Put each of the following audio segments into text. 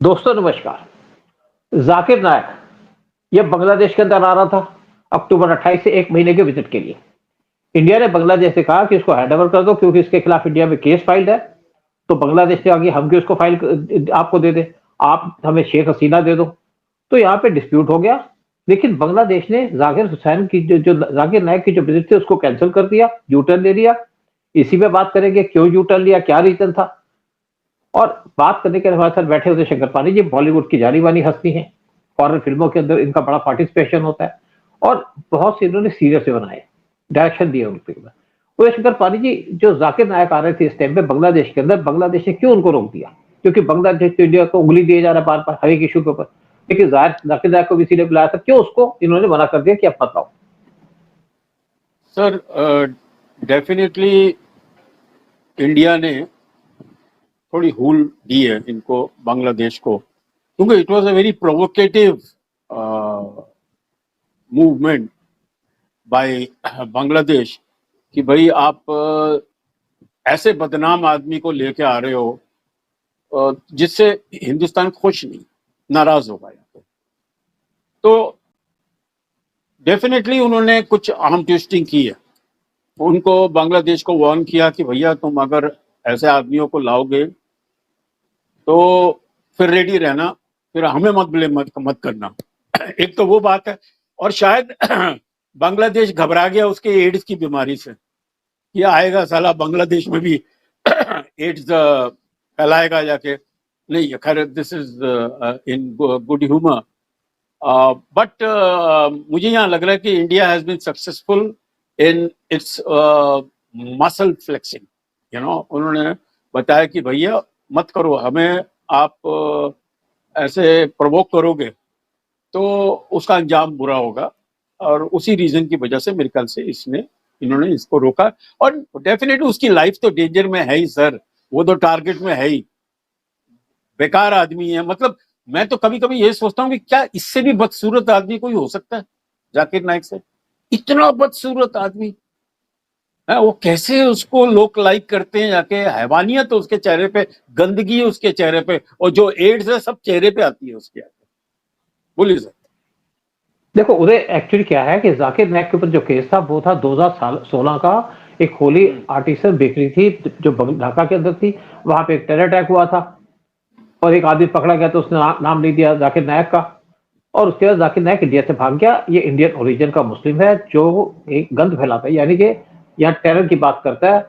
दोस्तों नमस्कार। जाकिर नायक ये बांग्लादेश के अंदर आ रहा था अक्टूबर 28 से 1 महीने के विजिट के लिए। इंडिया ने बांग्लादेश से कहा कि इसको हैंडओवर कर दो क्योंकि इसके खिलाफ इंडिया में केस फाइल्ड है। तो बांग्लादेश ने आगे हम क्यों इसको आपको दे दे, आप हमें शेख हसीना दे दो। तो यहाँ पे डिस्प्यूट हो गया। लेकिन बांग्लादेश ने जाकिर हुसैन की जो जाकिर नायक की जो विजिट थी उसको कैंसिल कर दिया, यू टर्न ले लिया। इसी पे बात करेंगे क्यों यू टर्न लिया, क्या रीजन था। और बात करने के लिए हमारे साथ बैठे हुए शंकर पानी जी, बॉलीवुड की जानी मानी हस्ती हैं। फॉरेन फिल्मों के अंदर इनका बड़ा पार्टिसिपेशन होता है और बहुत से इन्होंने सीरियल से बनाए, डायरेक्शन दिए उन फिल्म में। तो शंकर पानी जी, जो जाकिर नायक आ रहे थे इस टाइम पे बांग्लादेश के अंदर, बांग्लादेश ने क्यों उनको रोक दिया? क्योंकि बांग्लादेश तो इंडिया को उंगली दिए जा रहा है बार बार हर एक इशू के ऊपर। लेकिन जाकिर नायक को भी इसीलिए बुलाया था, क्यों उसको इन्होंने मना कर दिया कि आप बताओ? सर डेफिनेटली इंडिया ने थोड़ी हूल दी है इनको, बांग्लादेश को, क्योंकि it was a very provocative movement by Bangladesh कि भाई आप ऐसे बदनाम आदमी को लेके आ रहे हो जिससे हिंदुस्तान खुश नहीं, नाराज होगा यहाँ पे। तो डेफिनेटली उन्होंने कुछ आर्म ट्विस्टिंग की है। उनको बांग्लादेश को वार्न किया कि भैया तुम अगर ऐसे आदमियों को लाओगे तो फिर रेडी रहना, फिर हमें मत ब्लेम मत करना। एक तो वो बात है। और शायद बांग्लादेश घबरा गया उसके एड्स की बीमारी से, ये आएगा साला बांग्लादेश में भी एड्स फैलाएगा जाके। नहीं, खैर this is in good humour. But मुझे यहाँ लग रहा है कि India has been successful in its muscle flexing. उन्होंने बताया कि भैया मत करो हमें, आप ऐसे प्रवोक करोगे तो उसका अंजाम बुरा होगा। और उसी रीजन की वजह से मेरे ख्याल से इन्होंने इसको रोका। और डेफिनेटली उसकी लाइफ तो डेंजर में है ही सर, वो तो टारगेट में है ही। बेकार आदमी है। मतलब मैं तो कभी कभी ये सोचता हूँ कि क्या इससे भी बदसूरत आदमी कोई हो सकता है जाकिर नाइक से? इतना बदसूरत आदमी है वो, कैसे उसको लोग लाइक करते हैं जाके। हैवानियत तो उसके चेहरे पे, गंदगी है उसके चेहरे पे, और जो एड्स है सब चेहरे पे आती है उसके आगे। बोलिए सर। देखो उदय, एक्चुअली क्या है कि जाकिर नायक के ऊपर जो केस था वो था 2016 का। एक होली आर्टिसन बेकरी थी जो ढाका के अंदर थी, वहां पे एक टेरर अटैक हुआ था और एक आदमी पकड़ा गया तो उसने नाम नहीं दिया जाकिर नायक का। और उसके बाद जाकिर नायक इंडिया से भाग गया। ये इंडियन ओरिजिन का मुस्लिम है जो एक गंद फैलाता है, यानी कि यहाँ टेरर की बात करता है,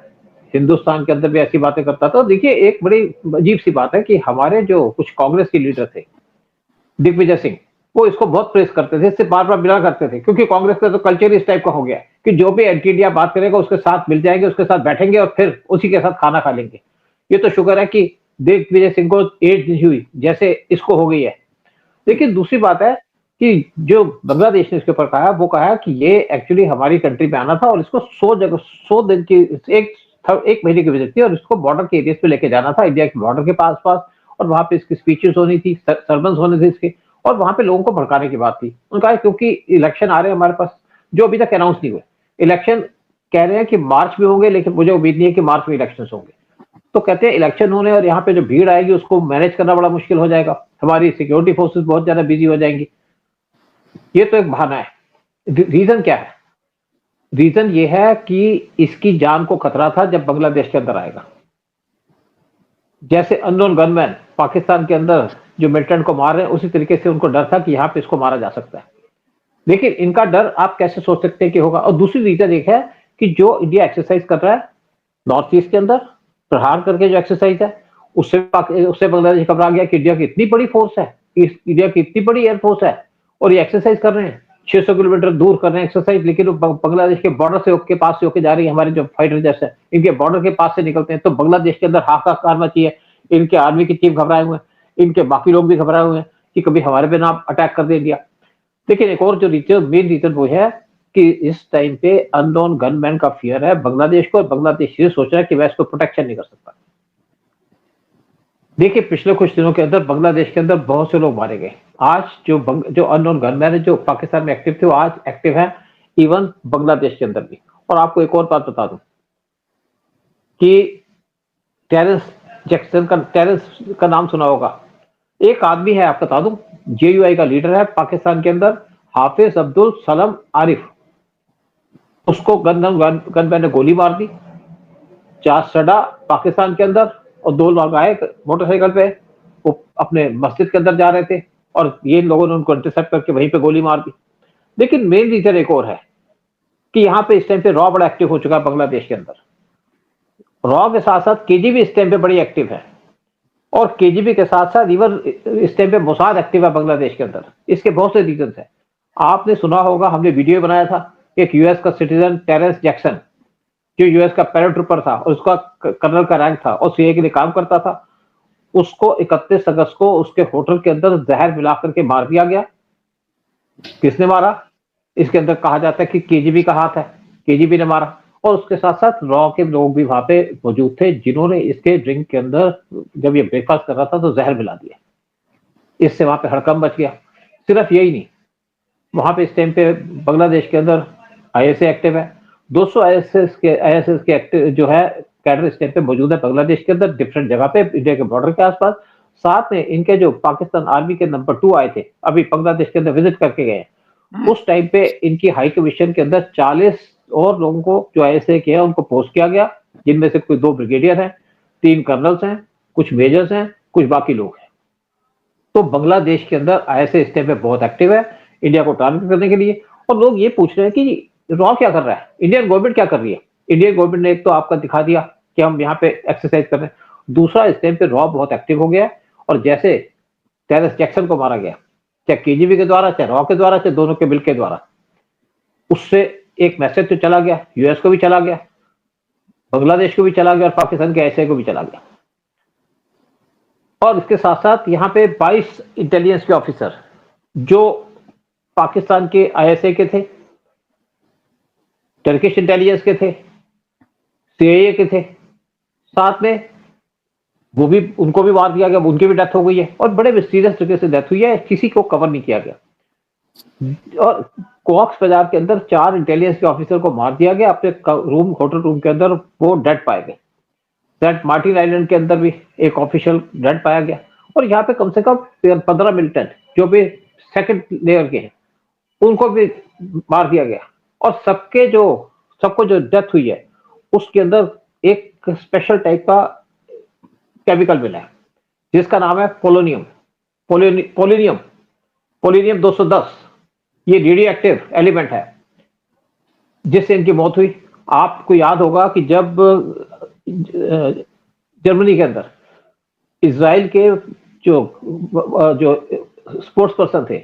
हिंदुस्तान के अंदर भी ऐसी बातें करता था। देखिए एक बड़ी अजीब सी बात है कि हमारे जो कुछ कांग्रेस के लीडर थे, दिग्विजय सिंह, वो इसको बहुत प्रेस करते थे, इससे बार बार मिला करते थे, क्योंकि कांग्रेस का तो कल्चर इस टाइप का हो गया कि जो भी एंटी इंडिया बात करेगा उसके साथ मिल जाएंगे, उसके साथ बैठेंगे और फिर उसी के साथ खाना खा लेंगे। ये तो शुक्र है कि दिग्विजय सिंह को एड्स नहीं हुई जैसे इसको हो गई है। लेकिन दूसरी बात है कि जो बांग्लादेश ने इसके ऊपर कहा, वो कहा कि ये एक्चुअली हमारी कंट्री में आना था और इसको 100 दिन की एक एक महीने की विजिट थी और इसको बॉर्डर के एरिया पे लेके जाना था, इंडिया के बॉर्डर के पास पास। और वहां पे इसकी स्पीचेस होनी थी, सरमन्स होने थे इसके, और वहां पे लोगों को भड़काने की बात थी। उनका क्योंकि इलेक्शन आ रहे हैं हमारे पास जो अभी तक अनाउंस नहीं हुए। इलेक्शन कह रहे हैं कि मार्च में होंगे, लेकिन मुझे उम्मीद नहीं है कि मार्च में इलेक्शन होंगे। तो कहते हैं इलेक्शन होने और यहाँ पे जो भीड़ आएगी उसको मैनेज करना बड़ा मुश्किल हो जाएगा, हमारी सिक्योरिटी फोर्सेस बहुत ज्यादा बिजी हो जाएंगी। ये तो एक बहाना है। रीजन क्या है? रीजन ये है कि इसकी जान को खतरा था जब बांग्लादेश के अंदर आएगा। जैसे अननोन गनमैन पाकिस्तान के अंदर जो मिलिटेंट को मार रहे हैं, उसी तरीके से उनको डर था कि यहाँ पे इसको मारा जा सकता है। लेकिन इनका डर आप कैसे सोच सकते हैं कि होगा? और दूसरी रीजन एक है कि जो इंडिया एक्सरसाइज कर रहा है नॉर्थ ईस्ट के अंदर, प्रहार करके जो एक्सरसाइज है, उससे बांग्लादेश घबरा गया कि इंडिया की इतनी बड़ी फोर्स है, इंडिया की इतनी बड़ी एयरफोर्स है और ये एक्सरसाइज कर रहे हैं 600 किलोमीटर दूर कर रहे हैं एक्सरसाइज, लेकिन वो बांग्लादेश के बॉर्डर से के पास से होके जा रही है। हमारे जो फाइटर जेट्स है इनके बॉर्डर के पास से निकलते हैं, तो बांग्लादेश के अंदर हाहाकार मची है। इनके आर्मी की चीफ घबराए हुए हैं, इनके बाकी लोग भी घबराए हुए हैं कि कभी हमारे पे ना अटैक कर दे इंडिया। लेकिन एक और जो रीजन, मेन रीजन वो है कि इस टाइम पे अननोन गनमैन का फियर है बांग्लादेश को, और बांग्लादेश ये सोच रहा है कि मैं इसको प्रोटेक्शन नहीं कर सकता। देखिए पिछले कुछ दिनों के अंदर बांग्लादेश के अंदर बहुत से लोग मारे गए। आज जो अननोन गनमैन है जो पाकिस्तान में एक्टिव थे, वो आज एक्टिव है इवन बांग्लादेश के अंदर भी। और आपको एक और बात बता दूं कि टेरेंस जैक्सन का नाम सुना होगा। एक आदमी है, आप बता दूं, जेयूआई का लीडर है पाकिस्तान के अंदर, हाफिज अब्दुल सलाम आरिफ। उसको गनमैन ने गोली मार दी, चार सड़ा पाकिस्तान के अंदर, और दो लोग आए मोटरसाइकिल पे, वो अपने मस्जिद के अंदर जा रहे थे, और ये लोगों ने उनको इंटरसेप्ट करके वहीं पे गोली मार दी। लेकिन मेन रीजन एक और है कि यहाँ पे इस टाइम पे रॉ बड़ा एक्टिव हो चुका है बांग्लादेश के अंदर। रॉ के साथ साथ केजीबी इस टाइम पे बड़ी एक्टिव है, और केजीबी के साथ साथ इवन इस टाइम पे मोसाद एक्टिव है बांग्लादेश के अंदर। इसके बहुत से रीजन है। आपने सुना होगा, हमने वीडियो बनाया था, एक यूएस का सिटीजन टेरेंस जैक्सन, जो यूएस का पैराट्रूपर था और उसका कर्नल का रैंक था और सीए के लिए काम करता था, उसको 31 अगस्त को उसके होटल के अंदर जहर मिला करके मार दिया गया। किसने मारा? इसके अंदर कहा जाता है कि केजीबी का हाथ है, केजीबी ने मारा। और उसके साथ साथ रॉ के लोग भी वहां पे मौजूद थे, जिन्होंने इसके ड्रिंक के अंदर, जब ये ब्रेकफास्ट कर रहा था तो जहर मिला दिया। इससे वहां पे हड़कंप मच गया। सिर्फ यही नहीं, वहां पे इस टाइम पे बांग्लादेश के अंदर आईएसए एक्टिव है। 200 आईएसएस के एक्टिव जो है कैडर इस टाइम पे मौजूद है बांग्लादेश के अंदर, डिफरेंट जगह पे इंडिया के बॉर्डर के आसपास। साथ में इनके जो पाकिस्तान आर्मी के नंबर 2 आए थे, अभी बांग्लादेश के अंदर विजिट करके गए, उस टाइम पे इनकी हाई कमीशन के अंदर 40 और लोगों को जो आईएसए किया उनको पोस्ट किया गया, जिनमें से कोई 2 ब्रिगेडियर हैं, 3 कर्नल्स हैं, कुछ मेजर्स हैं, कुछ बाकी लोग हैं। तो बांग्लादेश के अंदर आईएसए इस टाइम पे बहुत एक्टिव है इंडिया को टारगेट करने के लिए। और लोग ये पूछ रहे हैं कि रॉ क्या कर रहा है, इंडियन गवर्नमेंट क्या कर रही है। इंडियन गवर्नमेंट ने एक तो आपका दिखा दिया कि हम यहाँ पे एक्सरसाइज कर रहे हैं, दूसरा इस टाइम पे रॉ बहुत एक्टिव हो गया है। और जैसे टेरेंस जैक्सन को मारा गया, चाहे केजीबी के द्वारा, चाहे रॉ के द्वारा, चाहे दोनों के बिल के द्वारा, उससे एक मैसेज तो चला गया, यूएस को भी चला गया, बांग्लादेश को भी चला गया, और पाकिस्तान के आईएसआई को भी चला गया। और इसके साथ साथ यहाँ पे 22 इंटेलिजेंस के ऑफिसर जो पाकिस्तान के आईएसए के थे, टर्किश इंटेलिजेंस के थे, सीआईए के थे, साथ में वो भी, उनको भी मार दिया गया, उनकी भी डेथ हो गई है, और बड़े मिस्टीरियस तरीके से डेथ हुई है, किसी को कवर नहीं किया गया। और कॉक्स बाजार के अंदर 4 इंटेलिजेंस के ऑफिसर को मार दिया गया अपने रूम, होटल रूम के अंदर, वो डेड पाए गए। सेंट मार्टिन आइलैंड के अंदर भी एक ऑफिशियल डेड पाया गया। और यहाँ पे कम से कम 15 मिलिटेंट जो भी सेकंड लेयर के हैं, उनको भी मार दिया गया। और सबको जो डेथ हुई है, उसके अंदर एक स्पेशल टाइप का केमिकल मिला है, जिसका नाम है पोलोनियम, पोलिनियम, पोलिनियम 210। ये रेडियो एक्टिव एलिमेंट है, जिससे इनकी मौत हुई। आपको याद होगा कि जब जर्मनी के अंदर इजराइल के जो स्पोर्ट्स पर्सन थे,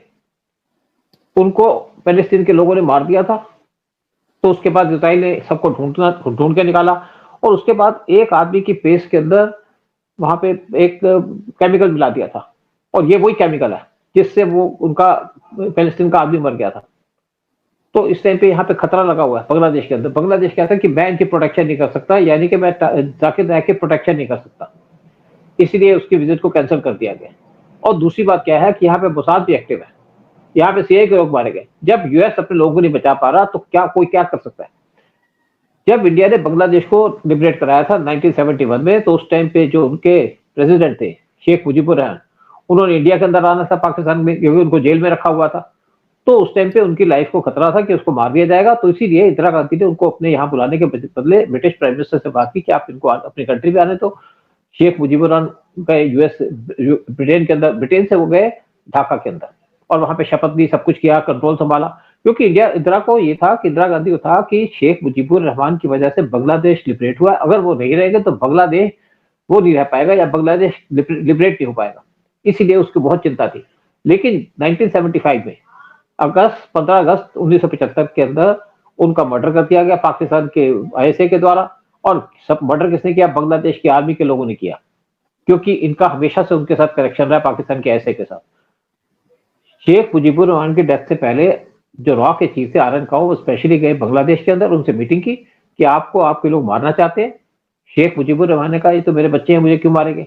उनको पैलेस्टीन के लोगों ने मार दिया था, तो उसके बाद इजराइल ने सबको ढूंढ के निकाला, और उसके बाद एक आदमी की पेस्ट के अंदर वहां पे एक केमिकल मिला दिया था, और ये वही केमिकल है जिससे वो उनका पैलेस्टीन का आदमी मर गया था। तो इस टाइम पे यहाँ पे खतरा लगा हुआ है बांग्लादेश के अंदर। बांग्लादेश कहता है कि मैं इनकी प्रोटेक्शन नहीं कर सकता, यानी कि मैं जाकिर नायक की प्रोटेक्शन नहीं कर सकता, इसीलिए उसकी विजिट को कैंसिल कर दिया गया। और दूसरी बात क्या है कि यहाँ पे मोसाद भी एक्टिव है, यहाँ पे सीआईए के लोग मारे गए। जब यूएस अपने लोगों को नहीं बचा पा रहा, तो कोई क्या कर सकता है। जब इंडिया ने बांग्लादेश को लिबरेट कराया था 1971 में, तो उस टाइम पे जो उनके प्रेसिडेंट थे शेख मुजीबुर रहमान, उन्होंने इंडिया के अंदर आना था पाकिस्तान में, क्योंकि उनको जेल में रखा हुआ था। तो उस टाइम पे उनकी लाइफ को खतरा था कि उसको मार दिया जाएगा, तो इसीलिए इंदिरा गांधी ने उनको अपने यहाँ बुलाने के बदले ब्रिटिश प्राइम मिनिस्टर से बात की कि आप इनको अपनी कंट्री में आने। तो शेख मुजीबुर रहमान गए यूएस, ब्रिटेन के अंदर, ब्रिटेन से वो गए ढाका के अंदर, और वहां पे शपथ ली, सब कुछ किया, कंट्रोल संभाला। क्योंकि इंदिरा गांधी को था कि शेख मुजीबुर रहमान की वजह से बांग्लादेश लिबरेट हुआ, अगर वो नहीं रहेंगे तो बांग्लादेश वो नहीं रह पाएगा, या बांग्लादेश लिबरेट नहीं हो पाएगा, इसीलिए उसकी बहुत चिंता थी। लेकिन 1975 में 15 अगस्त 1975 के अंदर उनका मर्डर कर दिया गया पाकिस्तान के आईएसए के द्वारा। और सब मर्डर किसने किया? बांग्लादेश की आर्मी के लोगों ने किया, क्योंकि इनका हमेशा से उनके साथ कनेक्शन रहा, पाकिस्तान के आईएसए के साथ। शेख मुजीबुर रहमान की डेथ से पहले जो रॉ के चीफ थे आरएन काओ, वो स्पेशली गए बांग्लादेश के अंदर, उनसे मीटिंग की कि आपको आपके लोग मारना चाहते हैं। शेख मुजीबुर रहमान ने कहा ये तो मेरे बच्चे हैं, मुझे क्यों मारेंगे,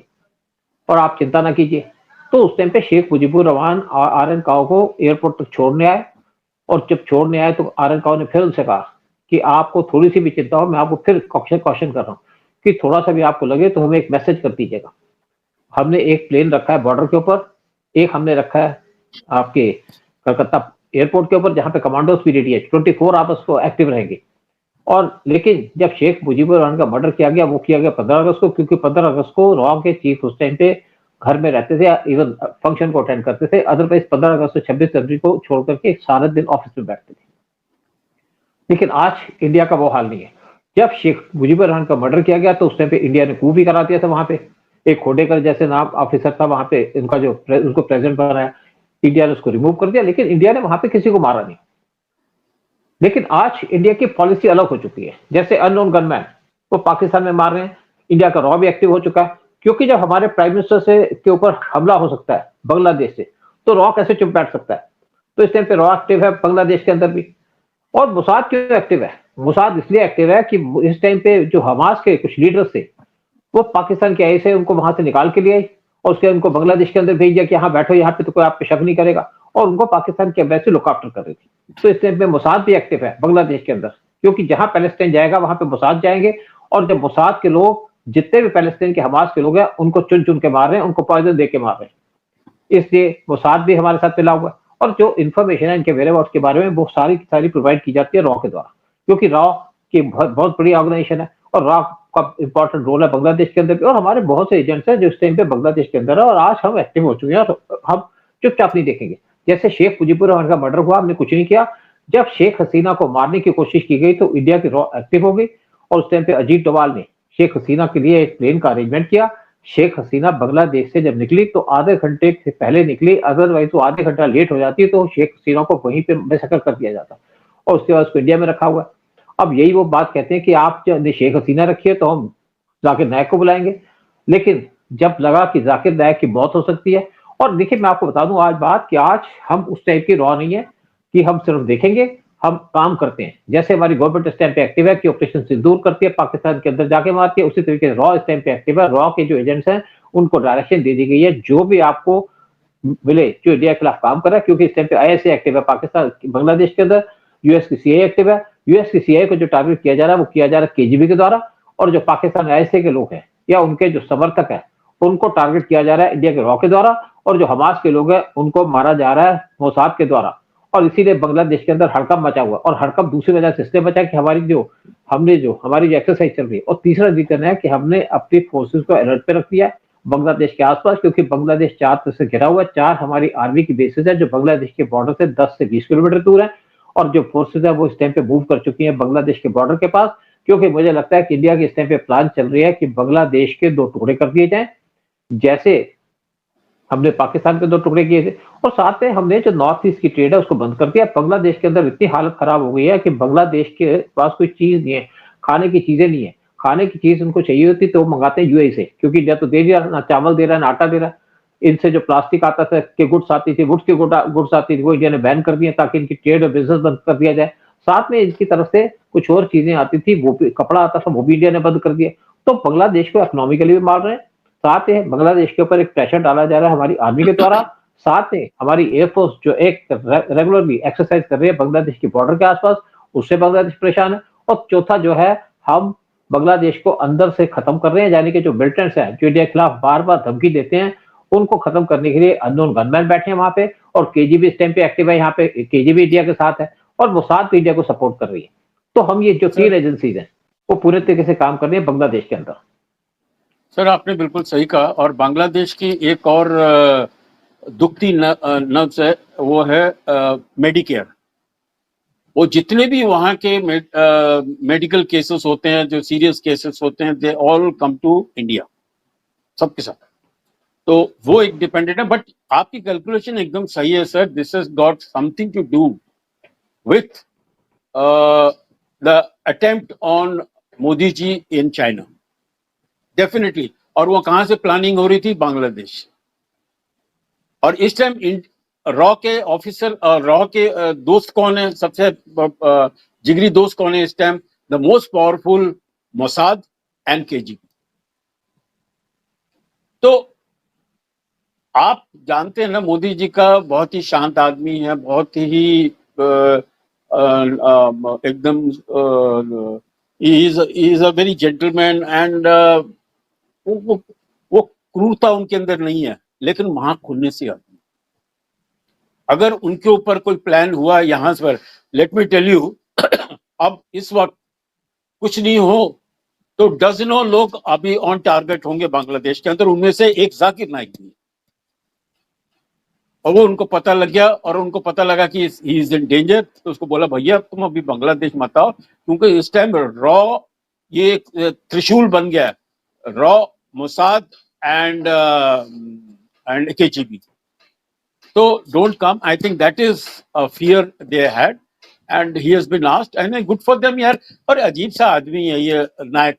और आप चिंता ना कीजिए। तो उस टाइम पे शेख मुजीबुर रहमान आरएन काओ को एयरपोर्ट तक छोड़ने आए, और जब छोड़ने आए तो आरएन काओ ने फिर उनसे कहा कि आपको थोड़ी सी भी चिंता हो, मैं आपको फिर क्वेश्चन कर रहा हूँ कि थोड़ा सा भी आपको लगे तो हमें एक मैसेज कर दीजिएगा। हमने एक प्लेन रखा है बॉर्डर के ऊपर, एक हमने रखा है आपके कलकत्ता एयरपोर्ट के ऊपर, जहां पे कमांडोज पीरियड है, 24 आवर्स को एक्टिव रहेंगे। और लेकिन जब शेख मुजीबुर रहमान का मर्डर किया गया, वो किया गया 15 अगस्त को, क्योंकि 15 अगस्त को रॉ के चीफ उस टाइम पे घर में रहते थे, इवन फंक्शन को अटेंड करते थे। अदरवाइज 15 अगस्त से 26 जनवरी को छोड़ करके सारा दिन ऑफिस में बैठते थे। लेकिन आज इंडिया का वो हाल नहीं है। जब शेख मुजीबुर रहमान का मर्डर किया गया तो उस टाइम पे इंडिया ने कू भी करा दिया था। वहां पे एक खोडेकर जैसे नाम ऑफिसर था वहां पे, उनका जो उनको प्रेसिडेंट बनाया, इंडिया ने उसको रिमूव कर दिया, लेकिन इंडिया ने वहां पे किसी को मारा नहीं। लेकिन आज इंडिया की पॉलिसी अलग हो चुकी है। जैसे अननोन गनमैन वो पाकिस्तान में मार रहे हैं, इंडिया का रॉ भी एक्टिव हो चुका है, क्योंकि जब हमारे प्राइम मिनिस्टर से के ऊपर हमला हो सकता है बांग्लादेश से, तो रॉ कैसे चुप बैठ सकता है? तो इस टाइम पे रॉ एक्टिव है बांग्लादेश के अंदर भी। और मोसाद क्यों एक्टिव है? मोसाद इसलिए एक्टिव है कि इस टाइम पे जो हमास के कुछ लीडर्स थे, वो पाकिस्तान के आई से उनको वहां से निकाल के ले आई और उसके उनको बांग्लादेश के अंदर भेज दिया कि हाँ बैठो यहाँ पे, तो कोई आप पे शक नहीं करेगा, और उनको पाकिस्तान की एम्बेसी लुक आफ्टर कर रही थी। तो इस टाइम पे मोसाद भी एक्टिव है बांग्लादेश के अंदर, क्योंकि जहां पैलेस्टाइन जाएगा वहां पे मोसाद जाएंगे, और जब मोसाद के लोग, जितने भी पैलेस्टाइन के हमास के लोग हैं, उनको चुन चुन के मार रहे हैं, उनको पॉइजन दे के मार रहे हैं। इसलिए मोसाद भी हमारे साथ मिला हुआ है, और जो इन्फॉर्मेशन है इनके वेरेबाउट्स के बारे में, वो सारी सारी प्रोवाइड की जाती है रॉ के द्वारा, क्योंकि रॉ की बहुत बहुत बड़ी ऑर्गेनाइजेशन है, और रॉ का इंपॉर्टेंट रोल है बांग्लादेश के अंदर भी। और हमारे बहुत से एजेंट्स हैं जो इस टाइम पे बांग्लादेश के अंदर है, और आज हम एक्टिव हो चुके हैं, और हम चुपचाप नहीं देखेंगे। जैसे शेख मुजीबुर रहमान का मर्डर हुआ, हमने कुछ नहीं किया। जब शेख हसीना को मारने की कोशिश की गई तो इंडिया की रॉ एक्टिव हो गई, और उस टाइम पे अजीत डोभाल ने शेख हसीना के लिए एक प्लेन का अरेंजमेंट किया। शेख हसीना बांग्लादेश से जब निकली तो आधे घंटे से पहले निकली, अदरवाइज तो आधे घंटा लेट हो जाती तो शेख हसीना को वहीं पे बेशक्ल कर दिया जाता, और उसके बाद उसको इंडिया में रखा हुआ है। अब यही वो बात कहते हैं कि आप जो शेख हसीना रखिए तो हम जाकिर नायक को बुलाएंगे, लेकिन जब लगा कि जाकिर नायक की मौत हो सकती है, और देखिए मैं आपको बता दूं आज बात कि आज हम उस टाइप की रॉ नहीं है कि हम सिर्फ देखेंगे, हम काम करते हैं। जैसे हमारी गवर्नमेंट इस टाइम पे एक्टिव है कि ऑपरेशन सिंदूर करती है, पाकिस्तान के अंदर जाके मारती है, उसी तरीके से रॉ इस टाइम पे एक्टिव है। रॉ के जो एजेंट्स हैं उनको डायरेक्शन दे दी गई है, जो भी आपको मिले जो इंडिया के खिलाफ काम कर रहा है, क्योंकि इस टाइम पे आईएसए एक्टिव है पाकिस्तान बांग्लादेश के अंदर, यूएस की सीआईए एक्टिव है। यूएस की सीआईए को जो टारगेट किया जा रहा है वो किया जा रहा है केजीबी के द्वारा, और जो पाकिस्तान आईएसए के लोग हैं या उनके जो समर्थक हैं उनको टारगेट किया जा रहा है इंडिया के रॉ के द्वारा, और जो हमास के लोग हैं उनको मारा जा रहा है मोसाद के द्वारा। और इसीलिए बांग्लादेश के अंदर हड़कंप मचा हुआ, और हड़कंप दूसरी वजह से इसलिए मचा कि हमारी जो एक्सरसाइज चल रही है, और तीसरा रीजन है कि हमने अपनी फोर्सेस को अलर्ट पे रख दिया है बांग्लादेश के आसपास, क्योंकि बांग्लादेश चार तरफ से घिरा हुआ है। चार हमारी आर्मी की बेसिस है जो बांग्लादेश के बॉर्डर से 10 से 20 किलोमीटर दूर है, और जो फोर्सेज है वो इस टाइम पे मूव कर चुकी है बांग्लादेश के बॉर्डर के पास, क्योंकि मुझे लगता है कि इंडिया की इस टाइम पे प्लान चल रही है कि बांग्लादेश के 2 टुकड़े कर दिए जाएं, जैसे हमने पाकिस्तान के 2 टुकड़े किए थे। और साथ में हमने जो नॉर्थ ईस्ट की ट्रेड है उसको बंद कर दिया। बांग्लादेश के अंदर इतनी हालत खराब हो गई है कि बांग्लादेश के पास कोई चीज नहीं है, खाने की चीजें नहीं है। खाने की चीज उनको चाहिए होती तो वो मंगाते हैं यूएई से, क्योंकि इंडिया तो दे दिया, ना चावल दे रहा है ना आटा दे रहा है। इनसे जो प्लास्टिक आता था के गुड्स आती थी, वुड्स की गुड्स आती थी, वो इंडिया ने बैन कर दिए ताकि इनकी ट्रेड और बिजनेस बंद कर दिया जाए। साथ में इनकी तरफ से कुछ और चीजें आती थी, वो भी कपड़ा आता था, वो भी इंडिया ने बंद कर दिया। तो बांग्लादेश को इकोनॉमिकली भी मार रहे हैं, साथ में बांग्लादेश के ऊपर एक प्रेशर डाला जा रहा है हमारी आर्मी के द्वारा, साथ में हमारी एयरफोर्स जो एक रेगुलरली एक्सरसाइज कर रही है बांग्लादेश के बॉर्डर के आसपास, उससे बांग्लादेश परेशान है। और चौथा जो है, हम बांग्लादेश को अंदर से खत्म कर रहे हैं, यानी कि जो मिलिटेंट्स हैं जो इंडिया के खिलाफ बार बार धमकी देते हैं, उनको खत्म करने के लिए अननोन गनमैन बैठे हैं वहां पे, और केजीबी इस टाइम पे एक्टिव है यहाँ पे, केजीबी इंडिया के साथ है, और मोसाद भी इंडिया को सपोर्ट कर रही है। तो हम ये जो 3 एजेंसीज हैं वो पूरे तरीके से काम कर रही है बांग्लादेश के अंदर। सर आपने बिल्कुल सही कहा। और बांग्लादेश की एक और दुखती नब्ज है, वो है मेडिकेयर। वो जितने भी वहाँ के मेडिकल केसेस होते हैं, जो सीरियस केसेस होते हैं, they all come to India, सबके साथ। तो वो एक डिपेंडेंट है। बट आपकी कैलकुलेशन एकदम सही है sir. This has got something to do with the attempt on Modi ji in China, definitely. और वो कहां से प्लानिंग हो रही थी? बांग्लादेश। और इस टाइम रॉ के ऑफिसर, रॉ के दोस्त कौन है? सबसे जिगरी दोस्त कौन है इस time? The most powerful Mossad and KGB. तो आप जानते हैं ना, मोदी जी का बहुत ही शांत आदमी है, बहुत ही एकदम is a very gentleman, and वो क्रूरता उनके अंदर नहीं है, लेकिन वहां खुलने से आती है। अगर उनके ऊपर कोई प्लान हुआ यहाँ पर, लेट मी टेल यू, अब इस वक्त कुछ नहीं हो तो डजनों लोग अभी ऑन टारगेट होंगे बांग्लादेश के अंदर, उनमें से एक जाकिर नाइक भी, और वो उनको पता लग गया और उनको पता लगा कि ही इज इन डेंजर, तो उसको बोला भैया तुम अभी बांग्लादेश मत आओ, क्योंकि इस टाइम रॉ ये एक त्रिशूल बन गया है, रॉ, मोसाद एंड केजीबी। तो don't come, I think that is a fear they had and he has been asked and good for them यार। और अजीब सा आदमी है ये नायक,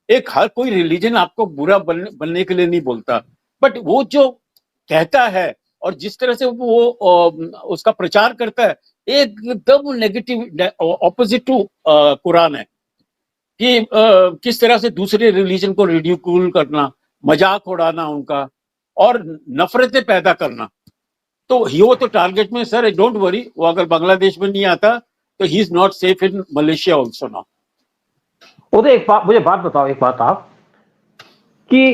एक हर कोई रिलीजन आपको बुरा बनने के लिए नहीं बोलता, बट वो जो कहता है और जिस तरह से वो उसका प्रचार करता है एकदम नेगेटिव, ऑपोजिट टू कुरान है कि किस तरह से दूसरे रिलीजन को रिड्यूक्यूल करना, मजाक उड़ाना उनका और नफरतें पैदा करना। तो वो तो टारगेट में सर, डोंट वरी, वो अगर बांग्लादेश में नहीं आता तो he is not safe in Malaysia also now. उधर एक बात, मुझे बात बताओ, एक बात आप, कि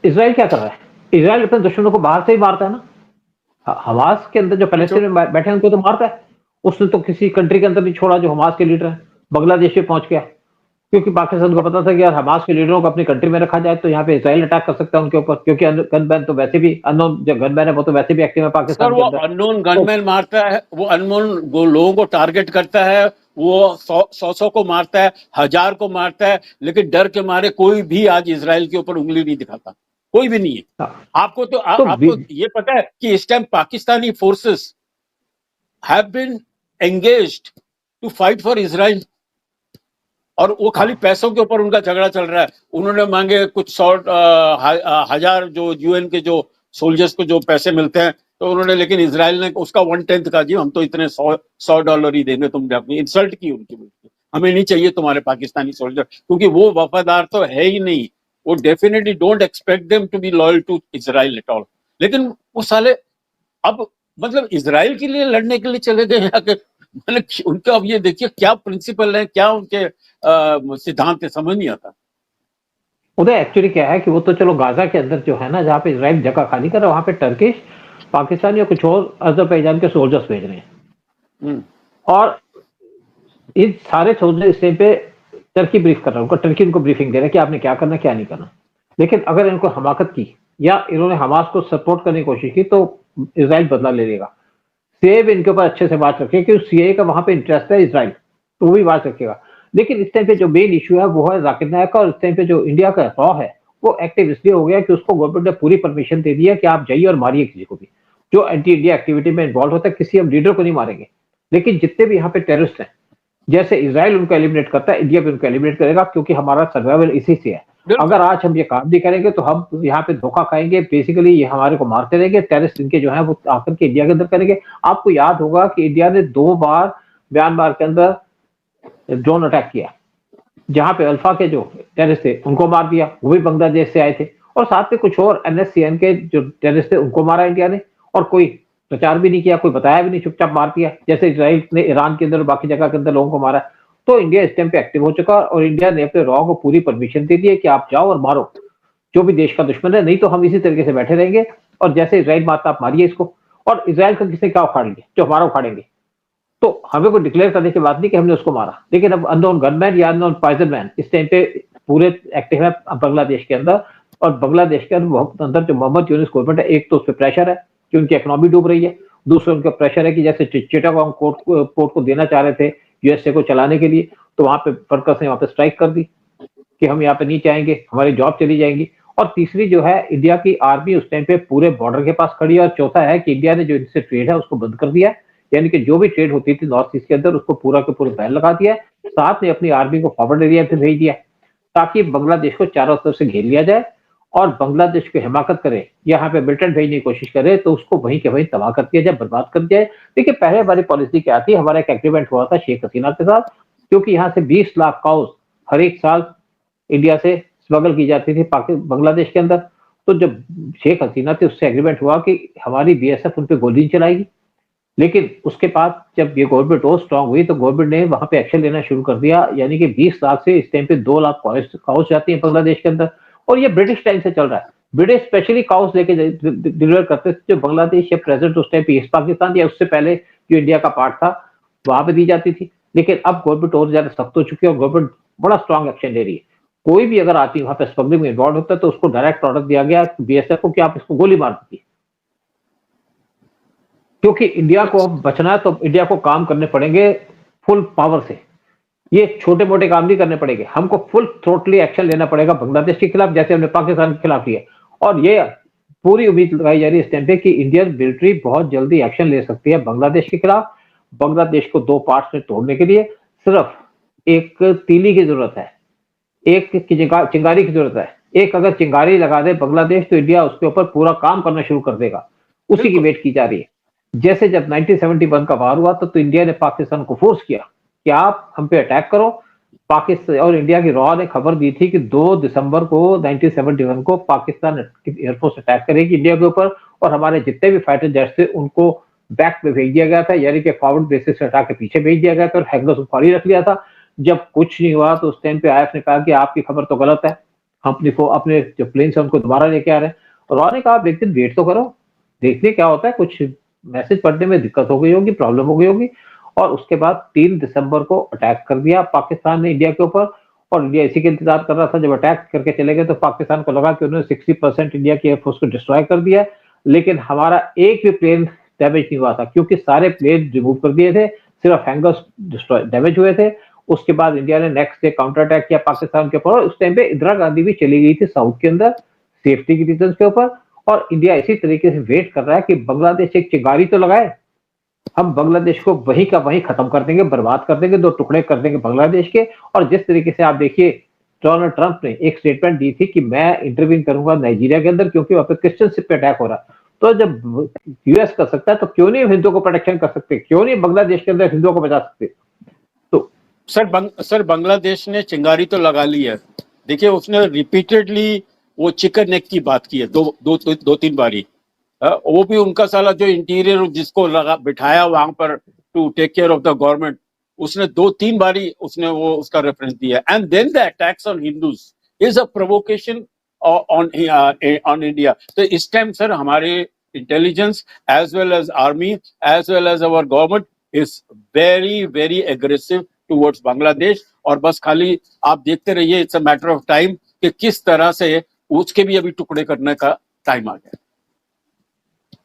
इजराइल क्या कर रहा है? इजराइल अपने दुश्मनों को बाहर से ही मारता है ना। हमास के अंदर जो पैलेस्टीन में बैठे हैं उनको तो मारता है। उसने तो किसी कंट्री के अंदर नहीं छोड़ा जो हमास के लीडर है, बांग्लादेश में पहुंच गया, क्योंकि पाकिस्तान को पता था कि यार हमास के लीडरों को अपनी कंट्री में रखा जाए तो यहाँ पे इजराइल अटैक कर सकता है उनके ऊपर, क्योंकि गन बैन तो वैसे भी, अननोन जो गन बैन है वो तो वैसे भी एक्टिव है पाकिस्तान सर के वो अंदर। अननोन गनमैन मारता है, वो अननोन लोगों को टारगेट करता है, वो 100 को मारता है, 1000 को मारता है, लेकिन डर के मारे कोई भी आज इजराइल के ऊपर उंगली नहीं दिखाता, कोई भी नहीं है। हाँ, आपको तो आपको ये पता है कि इस time Pakistani forces have been engaged to fight for Israel, और वो खाली पैसों के ऊपर उनका झगड़ा चल रहा है। उन्होंने मांगे कुछ 100,000 जो यूएन के जो सोल्जर्स को जो पैसे मिलते हैं, तो उन्होंने, लेकिन इजराइल ने उसका 1/10 का, जी हम तो इतने $100 ही देंगे, तुमने अपनी इंसल्ट की उनकी, हमें नहीं चाहिए तुम्हारे पाकिस्तानी सोल्जर, क्योंकि वो वफादार तो है ही नहीं, वो definitely don't expect them to be loyal to Israel at all. लेकिन वो साले अब मतलब इजराइल के लिए लड़ने के लिए चले गए यहाँ के, मतलब उनका अब ये देखिए क्या प्रिंसिपल है, क्या उनके सिद्धांत है, समझ नहीं आता। उधर एक्चुअली क्या है कि वो तो चलो गाजा के अंदर जो है ना, जहाँ पे इजराइल जगह खाली कर रहा है, वहां पे टर्किश, पाकिस्तानी और कुछ और अजरबैजान के सोल्जर्स भेज रहे हैं, और इन सारे सोल्जर इस टाइम पे टर्की ब्रीफ कर रहा है, उनको टर्की उनको ब्रीफिंग दे रहा है कि आपने क्या करना क्या नहीं करना। लेकिन अगर इनको हमाकत की या इन्होंने हमास को सपोर्ट करने की कोशिश की तो इजराइल बदला ले लेगा। सीए भी इनके ऊपर अच्छे से बात रखेगा, क्योंकि सीए का वहां पे इंटरेस्ट है इजराइल, तो वो भी बात रखेगा। लेकिन इस टाइम पे जो मेन इशू है वो है जाकिर नायक का, और इस टाइम पे जो इंडिया का रॉ है वो एक्टिव इसलिए हो गया कि उसको गवर्नमेंट ने पूरी परमिशन दे दी है कि आप जाइए और मारिए किसी को भी जो एंटी इंडिया एक्टिविटी में इन्वॉल्व होता है। किसी हम लीडर को नहीं मारेंगे, लेकिन जितने भी यहाँ पे टेररिस्ट हैं, जैसे इजराइल उनको एलिमिनेट करता है, इंडिया भी उनको एलिमिनेट करेगा, क्योंकि हमारा सर्वाइवल इसी से है। अगर आज हम ये काम नहीं करेंगे तो हम यहाँ पे धोखा खाएंगे, बेसिकली ये हमारे को मारते रहेंगे, टेररिस्ट इनके जो है वो आकर के इंडिया के अंदर करेंगे। आपको याद होगा कि इंडिया ने 2 बार म्यांमार के अंदर ड्रोन अटैक किया, जहां पे अल्फा के जो टेररिस्ट थे उनको मार दिया, वो भी बांग्लादेश से आए थे, और साथ में कुछ और एनएससीएन के जो टेररिस्ट थे उनको मारा इंडिया ने, और कोई प्रचार भी नहीं किया, कोई बताया भी नहीं, चुपचाप मार दिया, जैसे इजराइल ने ईरान के अंदर और बाकी जगह के अंदर लोगों को मारा। तो इंडिया इस टाइम पे एक्टिव हो चुका, और इंडिया ने अपने रॉ को पूरी परमिशन दे दी है कि आप जाओ और मारो जो भी देश का दुश्मन है, नहीं तो हम इसी तरीके से बैठे रहेंगे, और जैसे इजराइल मारता आप मारिए इसको, और इजराइल का किसने क्या उखाड़ लिया जो हमारा उखाड़ेंगे। तो हमें कोई डिक्लेयर करने की बात नहीं कि हमने उसको मारा, लेकिन अब अननोन गनमैन या अननोन पॉइजन मैन इस टाइम पे पूरे एक्टिव है बांग्लादेश के अंदर। और बांग्लादेश के अंदर जो मोहम्मद यूनुस गवर्नमेंट है, एक तो उस पर प्रेशर है कि उनकी इकोनॉमी डूब रही है, दूसरा उनका प्रेशर है कि जैसे चिटागोंग पोर्ट को देना चाह रहे थे यूएसए को चलाने के लिए, तो वहां पे वर्कर्स ने वहां पे स्ट्राइक कर दी कि हम यहाँ पे नहीं चाहेंगे, हमारी जॉब चली जाएंगी। और तीसरी जो है, इंडिया की आर्मी उस टाइम पे पूरे बॉर्डर के पास खड़ी है। और चौथा है कि इंडिया ने जो इनसे ट्रेड है उसको बंद कर दिया है, यानी कि जो भी ट्रेड होती थी नॉर्थ ईस्ट के अंदर उसको पूरा के पूरे बैन लगा दिया है। साथ में अपनी आर्मी को फॉरवर्ड एरिया पे भेज दिया ताकि बांग्लादेश को चारों तरफ से घेर लिया जाए, और बांग्लादेश को हिमाकत करे, यहाँ पे मिलिटेंट भेजने की कोशिश करे तो उसको वहीं के वहीं तबाह कर दिया जाए, बर्बाद कर दिया जाए। देखिए पहले हमारी पॉलिसी क्या थी, हमारा एक एग्रीमेंट हुआ था शेख हसीना के साथ, क्योंकि यहाँ से 20 लाख काउस हर एक साल इंडिया से स्मगल की जाती थी बांग्लादेश के अंदर। तो जब शेख हसीना थी उससे एग्रीमेंट हुआ कि हमारी बीएसएफ उन पर गोली नहीं चलाएगी, लेकिन उसके बाद जब ये गवर्नमेंट और स्ट्रांग हुई तो गवर्नमेंट ने वहां पे एक्शन लेना शुरू कर दिया, यानी कि 20 लाख से इस टाइम पे 2 लाख काउस जाती है बांग्लादेश के अंदर, और ये ब्रिटिश टाइम से चल रहा है। ब्रिटिश स्पेशली काउस लेके डिलीवर करते थे, जो बांग्लादेश या प्रेजेंट उस टाइम पे ईस्ट पाकिस्तान या उससे पहले जो इंडिया का पार्ट था वहां पे दी जाती थी। लेकिन अब गवर्नमेंट और ज्यादा सख्त हो चुकी है और गवर्नमेंट बड़ा स्ट्रांग एक्शन ले रही है। कोई भी अगर आदमी वहां पे स्मगलिंग में इन्वॉल्व होता है तो उसको डायरेक्ट ऑर्डर दिया गया बीएसएफ को कि आप इसको गोली मार दीजिए, क्योंकि इंडिया को अब बचना है तो इंडिया को काम करने पड़ेंगे फुल पावर से। ये छोटे मोटे काम नहीं करने पड़ेंगे, हमको फुल थ्रोटली एक्शन लेना पड़ेगा बांग्लादेश के खिलाफ, जैसे हमने पाकिस्तान के खिलाफ लिया। और ये पूरी उम्मीद लगाई जा रही है इस टाइम पे कि इंडियन मिलिट्री बहुत जल्दी एक्शन ले सकती है बांग्लादेश के खिलाफ। बांग्लादेश को दो पार्ट्स में तोड़ने के लिए सिर्फ एक तीली की जरूरत है, एक चिंगारी की जरूरत है। एक अगर चिंगारी लगा दे बांग्लादेश तो इंडिया उसके ऊपर पूरा काम करना शुरू कर देगा, उसी की वेट की जा रही है। जैसे जब 1971 का वार हुआ तो इंडिया ने पाकिस्तान को फोर्स किया कि आप हम पे अटैक करो। पाकिस्तान और इंडिया की रॉ ने खबर दी थी कि 2 दिसंबर को 1971 को पाकिस्तान एयरफोर्स अटैक करेगी इंडिया के ऊपर, और हमारे जितने भी फाइटर जेट्स थे उनको बैक पे भेज दिया गया था, यानी कि फॉरवर्ड बेसिस से हटा के पीछे भेज दिया गया था और हैंगर्स उखाड़ी रख लिया था। जब कुछ नहीं हुआ तो उस टाइम पे आईएफ ने कहा कि आपकी खबर तो गलत है, हम अपने जो प्लेन से उनको दोबारा लेके आ रहे हैं। रॉ ने कहा एक दिन वेट तो करो, देखते क्या होता है, कुछ मैसेज पढ़ने में दिक्कत हो गई होगी, प्रॉब्लम हो गई होगी। और उसके बाद 3 दिसंबर को अटैक कर दिया पाकिस्तान ने इंडिया के ऊपर, और इंडिया इसी के इंतजार कर रहा था। जब अटैक करके चले गए तो पाकिस्तान को लगा कि उन्होंने 60% इंडिया की एयरफोर्स को डिस्ट्रॉय कर दिया, लेकिन हमारा एक भी प्लेन डैमेज नहीं हुआ था क्योंकि सारे प्लेन रिमूव कर दिए थे, सिर्फ हैंगर्स डिस्ट्रॉय डैमेज हुए थे। उसके बाद इंडिया ने नेक्स्ट डे काउंटर अटैक किया पाकिस्तान के ऊपर। उस टाइम पे इंदिरा गांधी भी चली गई थी साउथ के अंदर सेफ्टी की रीजन के ऊपर, और इंडिया इसी तरीके से वेट कर रहा है कि बांग्लादेश एक चिंगारी तो लगाए, हम बांग्लादेश को वहीं का वहीं खत्म कर देंगे, बर्बाद कर देंगे, दो टुकड़े कर देंगे बांग्लादेश के। और जिस तरीके से आप देखिए डोनाल्ड ट्रंप ने एक स्टेटमेंट दी थी कि मैं इंटरवीन करूंगा नाइजीरिया के अंदर क्योंकि वहां पे क्रिश्चियनशिप पे अटैक हो रहा है। तो जब यूएस कर सकता है तो क्यों नहीं हिंदुओं को प्रोटेक्शन कर सकते, क्यों नहीं बांग्लादेश के अंदर हिंदुओं को बचा सकते। तो सर बांग्लादेश ने चिंगारी तो लगा ली है, देखिए उसने रिपीटेडली वो चिकन नेक की बात की है दो तीन बारी। वो भी उनका साला जो इंटीरियर जिसको लगा बिठाया वहां पर to take care of the government, उसने 2-3 बारी उसने वो उसका रेफरेंस दिया। And then the attacks on Hindus is a provocation on India. तो इस टाइम सर हमारे intelligence as well as army as well as our government is very very aggressive towards Bangladesh. और बस खाली आप देखते रहिए, it's a matter of time कि किस तरह से उसके भी अभी टुकड़े करने का टाइम आ गया।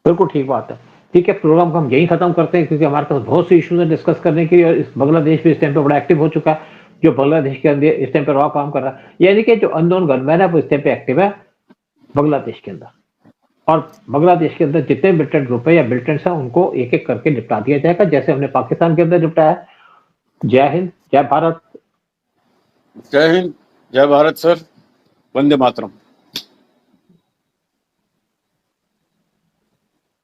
बिल्कुल ठीक बात है। ठीक है, प्रोग्राम को हम यही खत्म करते हैं क्योंकि हमारे पास बहुत से इश्यूज हैं डिस्कस करने के लिए, और इस बांग्लादेश भी इस टाइम पे बड़ा एक्टिव हो चुका है। जो बांग्लादेश के अंदर इस टाइम पे रॉ काम कर रहा है, यानी कि जो अननोन गनमैन है वो इस टाइम पे एक्टिव है बांग्लादेश के अंदर। और बांग्लादेश के अंदर जितने मिलिटेंट ग्रुप है या मिलिटेंट्स हैं उनको एक एक करके निपटा दिया जाएगा, जैसे हमने पाकिस्तान के अंदर निपटाया। जय हिंद, जय भारत। जय हिंद, जय भारत सर, वंदे मातरम।